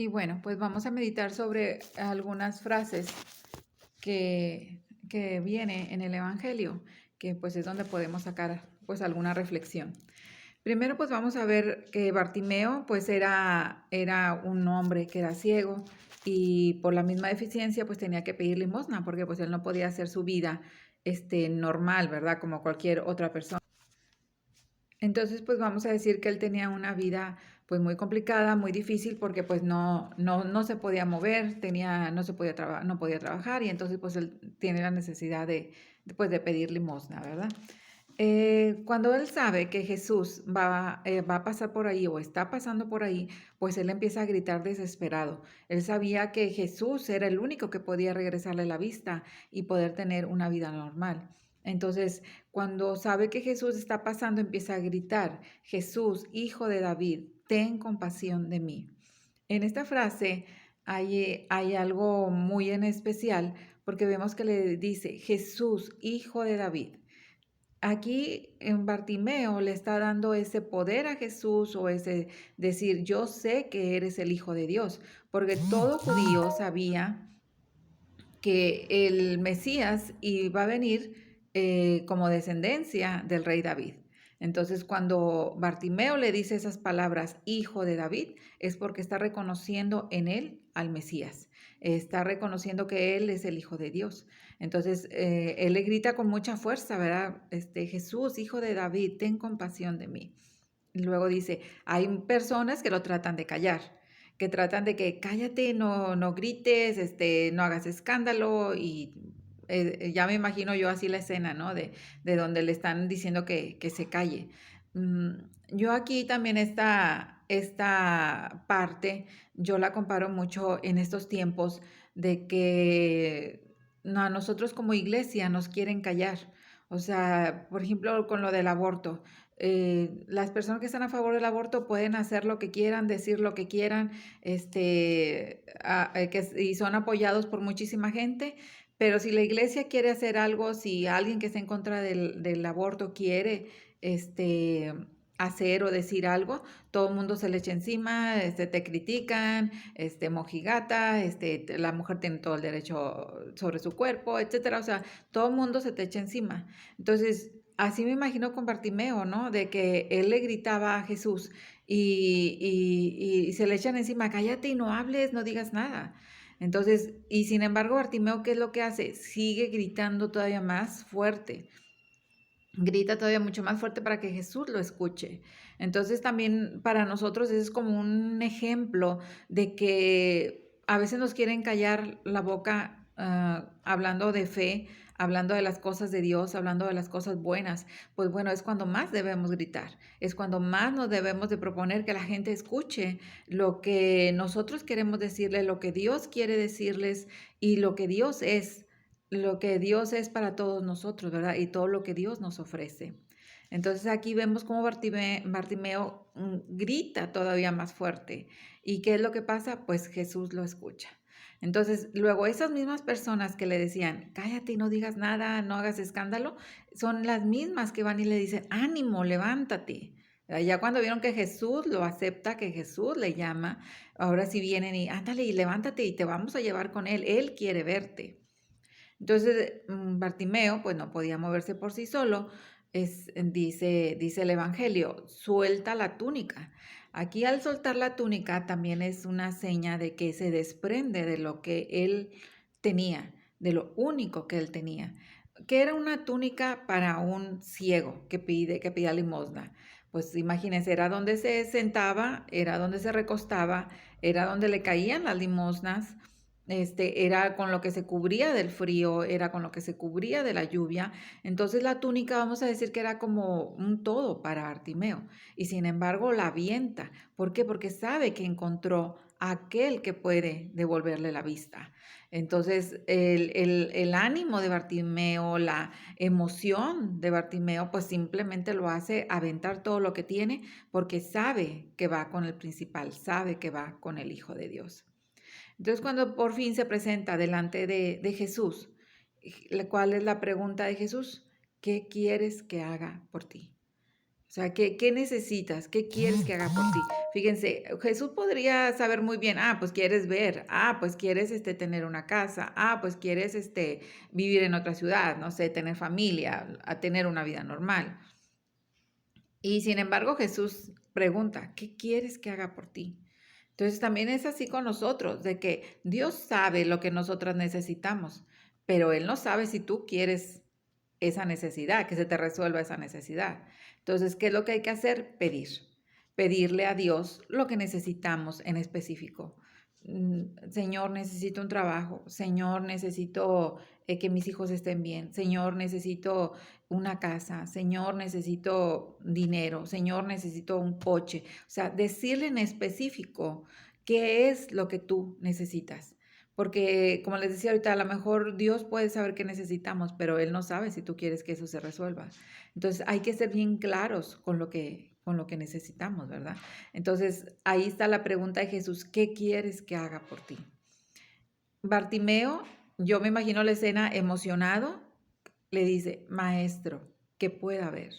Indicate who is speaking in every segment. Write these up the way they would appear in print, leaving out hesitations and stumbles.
Speaker 1: Y bueno, pues vamos a meditar sobre algunas frases que viene en el Evangelio, que pues es donde podemos sacar pues alguna reflexión. Primero pues vamos a ver que Bartimeo pues era un hombre que era ciego y por la misma deficiencia pues tenía que pedir limosna porque pues él no podía hacer su vida normal, ¿verdad? Como cualquier otra persona. Entonces, pues vamos a decir que él tenía una vida pues muy complicada, muy difícil, porque pues no se podía mover, no se podía no podía trabajar y entonces pues él tiene la necesidad pues, de pedir limosna, ¿verdad? Cuando él sabe que Jesús va a pasar por ahí o está pasando por ahí, pues él empieza a gritar desesperado. Él sabía que Jesús era el único que podía regresarle la vista y poder tener una vida normal. Entonces, cuando sabe que Jesús está pasando, empieza a gritar: Jesús, hijo de David, ten compasión de mí. En esta frase hay algo muy en especial porque vemos que le dice: Jesús, hijo de David. Aquí en Bartimeo le está dando ese poder a Jesús, o ese decir: yo sé que eres el Hijo de Dios, porque todo judío sabía que el Mesías iba a venir como descendencia del rey David. Entonces, cuando Bartimeo le dice esas palabras, hijo de David, es porque está reconociendo en él al Mesías, está reconociendo que él es el Hijo de Dios. Entonces, él le grita con mucha fuerza, ¿verdad? Jesús, hijo de David, ten compasión de mí. Y luego dice: hay personas que lo tratan de callar, que tratan de que cállate, no grites, no hagas escándalo, y ya me imagino yo así la escena, ¿no? De donde le están diciendo que se calle. Mm, yo aquí también esta parte, yo la comparo mucho en estos tiempos de que a nosotros como iglesia nos quieren callar. O sea, por ejemplo, con lo del aborto. Las personas que están a favor del aborto pueden hacer lo que quieran, decir lo que quieran, y son apoyados por muchísima gente, pero si la iglesia quiere hacer algo, si alguien que está en contra del aborto quiere este, hacer o decir algo, todo el mundo se le echa encima, te critican, mojigata, la mujer tiene todo el derecho sobre su cuerpo, etcétera. O sea, todo el mundo se te echa encima. Entonces, así me imagino con Bartimeo, ¿no? De que él le gritaba a Jesús y se le echan encima: cállate y no hables, no digas nada. Entonces, y sin embargo, Bartimeo, ¿qué es lo que hace? Sigue gritando todavía más fuerte. Grita todavía mucho más fuerte para que Jesús lo escuche. Entonces, también para nosotros es como un ejemplo de que a veces nos quieren callar la boca, hablando de fe, hablando de las cosas de Dios, hablando de las cosas buenas. Pues bueno, es cuando más debemos gritar, es cuando más nos debemos de proponer que la gente escuche lo que nosotros queremos decirle, lo que Dios quiere decirles y lo que Dios es para todos nosotros, ¿verdad? Y todo lo que Dios nos ofrece. Entonces aquí vemos cómo Bartimeo grita todavía más fuerte. ¿Y qué es lo que pasa? Pues Jesús lo escucha. Entonces, luego esas mismas personas que le decían: cállate y no digas nada, no hagas escándalo, son las mismas que van y le dicen: ánimo, levántate. Ya cuando vieron que Jesús lo acepta, que Jesús le llama, ahora sí vienen y ándale y levántate y te vamos a llevar con él. Él quiere verte. Entonces, Bartimeo, pues no podía moverse por sí solo. Dice el Evangelio: suelta la túnica. Aquí, al soltar la túnica, también es una seña de que se desprende de lo que él tenía, de lo único que él tenía, que era una túnica para un ciego que pida limosna. Pues imagínense, era donde se sentaba, era donde se recostaba, era donde le caían las limosnas. Era con lo que se cubría del frío, era con lo que se cubría de la lluvia. Entonces la túnica, vamos a decir que era como un todo para Bartimeo. Y sin embargo la avienta. ¿Por qué? Porque sabe que encontró a aquel que puede devolverle la vista. Entonces el ánimo de Bartimeo, la emoción de Bartimeo, pues simplemente lo hace aventar todo lo que tiene, porque sabe que va con el principal, sabe que va con el Hijo de Dios. Entonces, cuando por fin se presenta delante de Jesús, ¿cuál es la pregunta de Jesús? ¿Qué quieres que haga por ti? sea, ¿qué necesitas? ¿Qué quieres que haga por ti? Fíjense, Jesús podría saber muy bien, pues quieres ver, pues quieres tener una casa, pues quieres vivir en otra ciudad, no sé, tener familia, a tener una vida normal. Y sin embargo, Jesús pregunta, ¿qué quieres que haga por ti? Entonces también es así con nosotros, de que Dios sabe lo que nosotras necesitamos, pero Él no sabe si tú quieres esa necesidad, que se te resuelva esa necesidad. Entonces, ¿qué es lo que hay que hacer? Pedir. Pedirle a Dios lo que necesitamos en específico. Señor, necesito un trabajo. Señor, necesito que mis hijos estén bien. Señor, necesito una casa. Señor, necesito dinero. Señor, necesito un coche. O sea, decirle en específico qué es lo que tú necesitas. Porque, como les decía ahorita, a lo mejor Dios puede saber qué necesitamos, pero Él no sabe si tú quieres que eso se resuelva. Entonces, hay que ser bien claros con lo que necesitamos, ¿verdad? Entonces, ahí está la pregunta de Jesús, ¿qué quieres que haga por ti? Bartimeo, yo me imagino la escena emocionado, le dice, maestro, ¿qué pueda haber?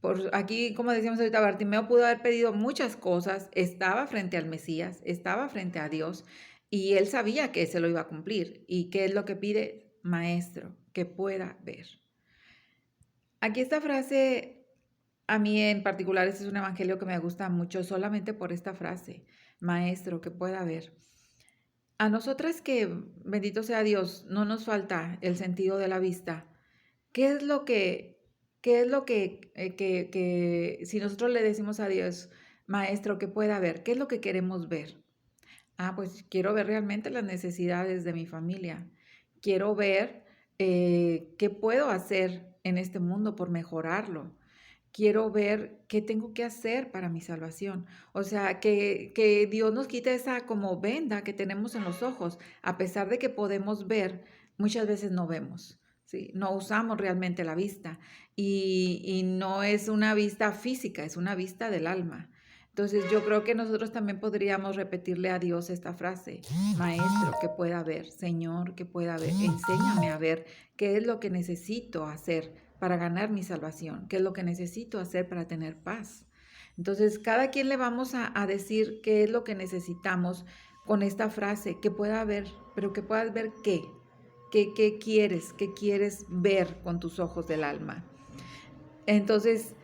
Speaker 1: Por aquí, como decíamos ahorita, Bartimeo pudo haber pedido muchas cosas, estaba frente al Mesías, estaba frente a Dios y él sabía que se lo iba a cumplir. ¿Y qué es lo que pide? Maestro, que pueda ver. Aquí esta frase, a mí en particular, este es un evangelio que me gusta mucho solamente por esta frase, maestro, que pueda ver. A nosotras que, bendito sea Dios, no nos falta el sentido de la vista. ¿Qué es lo que si nosotros le decimos a Dios, maestro, que pueda ver? ¿Qué es lo que queremos ver? Pues quiero ver realmente las necesidades de mi familia. Quiero ver qué puedo hacer en este mundo por mejorarlo. Quiero ver qué tengo que hacer para mi salvación. O sea, que Dios nos quite esa como venda que tenemos en los ojos. A pesar de que podemos ver, muchas veces no vemos. ¿Sí? No usamos realmente la vista. Y no es una vista física, es una vista del alma. Entonces yo creo que nosotros también podríamos repetirle a Dios esta frase, Maestro, que pueda ver, Señor, que pueda ver, enséñame a ver qué es lo que necesito hacer para ganar mi salvación, qué es lo que necesito hacer para tener paz. Entonces cada quien le vamos a decir qué es lo que necesitamos con esta frase, que pueda ver, pero que puedas ver qué quieres ver con tus ojos del alma. Entonces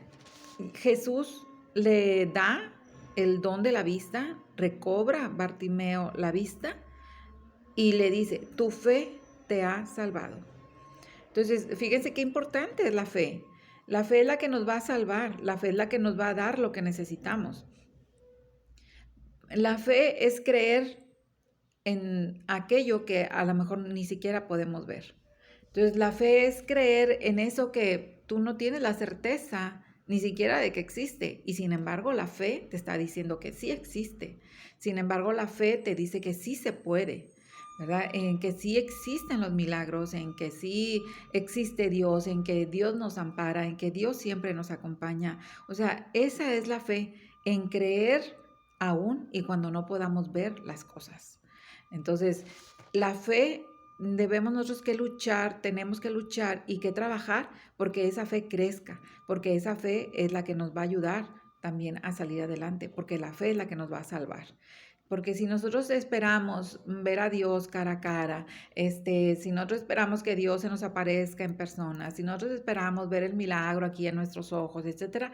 Speaker 1: Jesús le da el don de la vista, recobra Bartimeo la vista y le dice, tu fe te ha salvado. Entonces, fíjense qué importante es la fe. La fe es la que nos va a salvar, la fe es la que nos va a dar lo que necesitamos. La fe es creer en aquello que a lo mejor ni siquiera podemos ver. Entonces, la fe es creer en eso que tú no tienes la certeza ni siquiera de que existe. Y sin embargo, la fe te está diciendo que sí existe. Sin embargo, la fe te dice que sí se puede, ¿verdad? En que sí existen los milagros, en que sí existe Dios, en que Dios nos ampara, en que Dios siempre nos acompaña. O sea, esa es la fe, en creer aún y cuando no podamos ver las cosas. Entonces, la fe debemos nosotros que luchar, tenemos que luchar y que trabajar porque esa fe crezca, porque esa fe es la que nos va a ayudar también a salir adelante, porque la fe es la que nos va a salvar. Porque si nosotros esperamos ver a Dios cara a cara, si nosotros esperamos que Dios se nos aparezca en persona, si nosotros esperamos ver el milagro aquí en nuestros ojos, etcétera,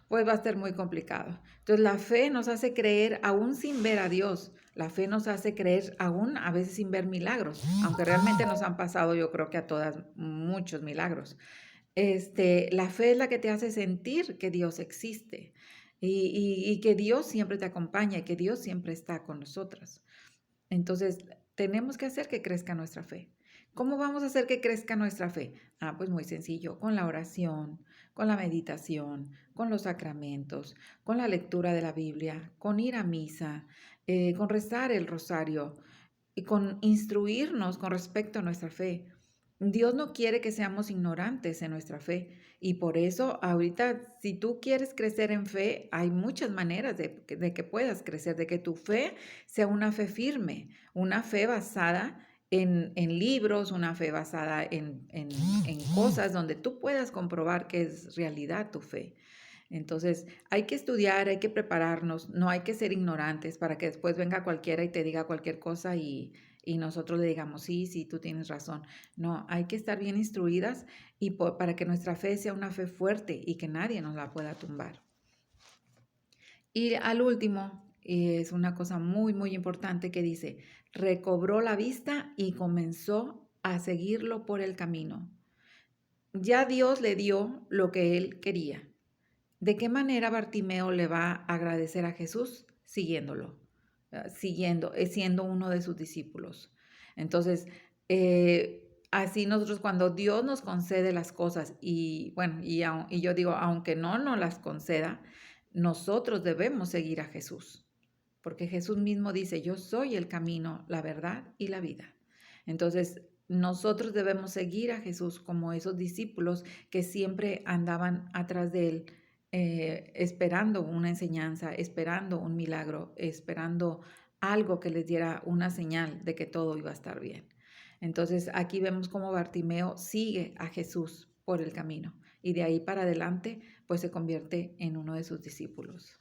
Speaker 1: pues va a ser muy complicado. Entonces la fe nos hace creer aún sin ver a Dios. La fe nos hace creer aún a veces sin ver milagros, aunque realmente nos han pasado yo creo que a todas muchos milagros. La fe es la que te hace sentir que Dios existe y que Dios siempre te acompaña y que Dios siempre está con nosotras. Entonces, tenemos que hacer que crezca nuestra fe. ¿Cómo vamos a hacer que crezca nuestra fe? Pues muy sencillo, con la oración, con la meditación, con los sacramentos, con la lectura de la Biblia, con ir a misa, con rezar el rosario y con instruirnos con respecto a nuestra fe. Dios no quiere que seamos ignorantes en nuestra fe y por eso ahorita si tú quieres crecer en fe, hay muchas maneras de que puedas crecer, de que tu fe sea una fe firme, una fe basada en libros, una fe basada en cosas donde tú puedas comprobar que es realidad tu fe. Entonces, hay que estudiar, hay que prepararnos, no hay que ser ignorantes para que después venga cualquiera y te diga cualquier cosa y nosotros le digamos, sí, sí, tú tienes razón. No, hay que estar bien instruidas y para que nuestra fe sea una fe fuerte y que nadie nos la pueda tumbar. Y al último, es una cosa muy, muy importante que dice, recobró la vista y comenzó a seguirlo por el camino. Ya Dios le dio lo que él quería. ¿De qué manera Bartimeo le va a agradecer a Jesús? Siguiéndolo, siendo uno de sus discípulos. Entonces, así nosotros cuando Dios nos concede las cosas y bueno, y yo digo, aunque no nos las conceda, nosotros debemos seguir a Jesús, porque Jesús mismo dice, yo soy el camino, la verdad y la vida. Entonces, nosotros debemos seguir a Jesús como esos discípulos que siempre andaban atrás de él, esperando una enseñanza, esperando un milagro, esperando algo que les diera una señal de que todo iba a estar bien. Entonces aquí vemos cómo Bartimeo sigue a Jesús por el camino y de ahí para adelante pues se convierte en uno de sus discípulos.